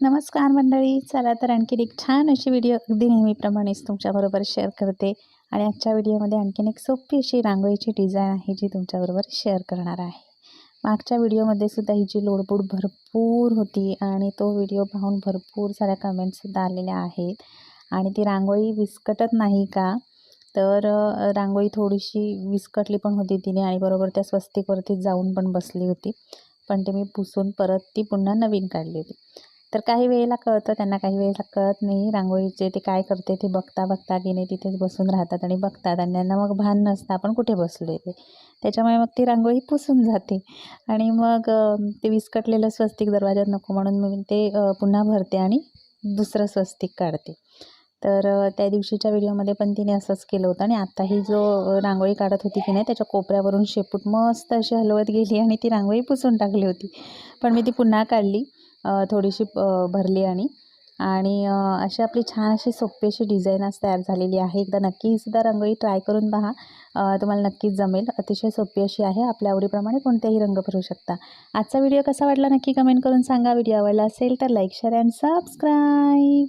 नमस्कार मंडळी, चला तर आणखीन एक छान अशी व्हिडिओ अगदी नेहमीप्रमाणेच तुमच्याबरोबर शेअर करते. आणि आजच्या व्हिडिओमध्ये आणखीन एक सोपी अशी रांगोळीची डिझाईन आहे जी तुमच्याबरोबर शेअर करणार आहे. मागच्या व्हिडिओमध्ये सुद्धा हिची लोडबूड भरपूर होती आणि तो व्हिडिओ पाहून भरपूर साऱ्या कमेंट्ससुद्धा आलेल्या आहेत. आणि ती रांगोळी विस्कटत नाही का? तर रांगोळी थोडीशी विस्कटली पण होती तिने आणि बरोबर त्या स्वस्तिकवरती जाऊन पण बसली होती. पण ते मी पुसून परत ती पुन्हा नवीन काढली होती. तर काही वेळेला कळतं त्यांना, काही वेळेला कळत नाही. रांगोळीचे ते काय करते ते बघता बघता की नाही तिथेच बसून राहतात आणि बघतात आणि त्यांना मग भान नसतं आपण कुठे बसलो आहे ते. त्याच्यामुळे मग ती रांगोळी पुसून जाते आणि मग ते विस्कटलेलं स्वस्तिक दरवाजात नको म्हणून मी ते पुन्हा भरते आणि दुसरं स्वस्तिक काढते. तर त्या दिवशीच्या व्हिडिओमध्ये पण तिने असंच केलं होतं आणि आत्ताही जो रांगोळी काढत होती की नाही त्याच्या कोपऱ्यावरून शेपूट मस्त अशी हलवत गेली आणि ती रांगोळी पुसून टाकली होती. पण मी ती पुन्हा काढली, थोडीशी भरली आणि अशी आपली छान अशी सोपी अशी डिझाईन आज तयार झालेली आहे. एकदा नक्की ही सुद्धा रांगोळी ट्राय करून पहा, तुम्हाला नक्कीच जमेल. अतिशय सोपी अशी आहे, आपल्या आवडीप्रमाणे कोणतेही रंग भरू शकता. आजचा व्हिडिओ कसा वाटला नक्की कमेंट करून सांगा. व्हिडिओ आवडला असेल तर लाईक, शेअर अँड सबस्क्राईब.